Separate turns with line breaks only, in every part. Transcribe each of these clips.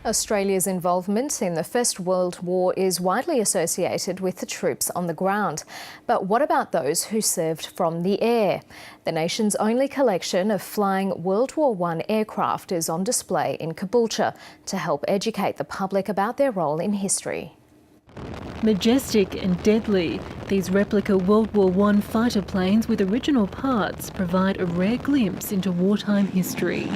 Australia's involvement in the First World War is widely associated with the troops on the ground. But what about those who served from the air? The nation's only collection of flying World War I aircraft is on display in Caboolture to help educate the public about their role in history.
Majestic and deadly, these replica World War I fighter planes with original parts provide a rare glimpse into wartime history.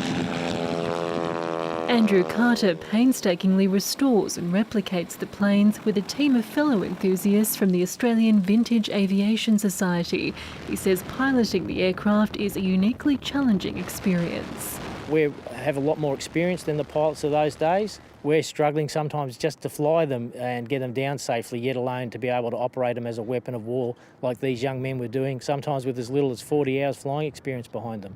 Andrew Carter painstakingly restores and replicates the planes with a team of fellow enthusiasts from the Australian Vintage Aviation Society. He says piloting the aircraft is a uniquely challenging experience.
We have a lot more experience than the pilots of those days. We're struggling sometimes just to fly them and get them down safely, yet alone to be able to operate them as a weapon of war like these young men were doing, sometimes with as little as 40 hours flying experience behind them.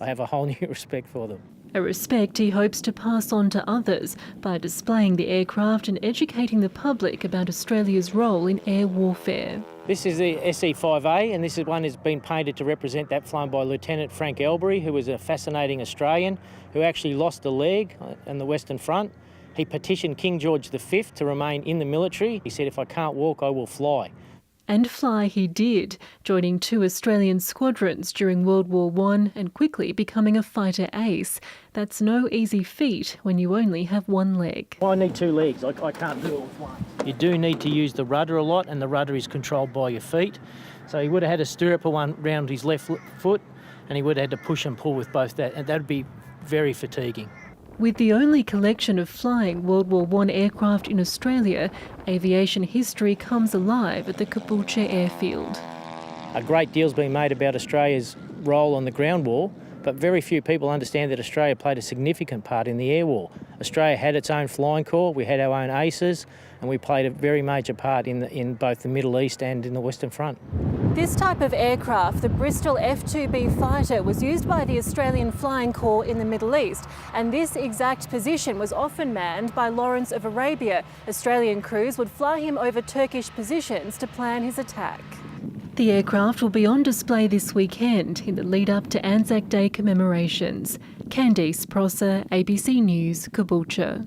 I have a whole new respect for them.
A respect he hopes to pass on to others by displaying the aircraft and educating the public about Australia's role in air warfare.
This is the SE-5A, and this one has been painted to represent that flown by Lieutenant Frank Elbury, who was a fascinating Australian who actually lost a leg in the Western Front. He petitioned King George V to remain in the military. He said, "If I can't walk, I will fly."
And fly he did, joining 2 Australian squadrons during World War I and quickly becoming a fighter ace. That's no easy feat when you only have one leg.
I need 2 legs, I can't do it with one. You do need to use the rudder a lot, and the rudder is controlled by your feet. So he would have had a stirrup round his left foot, and he would have had to push and pull with both that, and that would be very fatiguing.
With the only collection of flying World War I aircraft in Australia, aviation history comes alive at the Caboolture airfield.
A great deal's been made about Australia's role on the ground war, but very few people understand that Australia played a significant part in the air war. Australia had its own flying corps, we had our own aces, and we played a very major part in both the Middle East and in the Western Front.
This type of aircraft, the Bristol F-2B fighter, was used by the Australian Flying Corps in the Middle East, and this exact position was often manned by Lawrence of Arabia. Australian crews would fly him over Turkish positions to plan his attack.
The aircraft will be on display this weekend in the lead-up to Anzac Day commemorations. Candice Prosser, ABC News, Caboolture.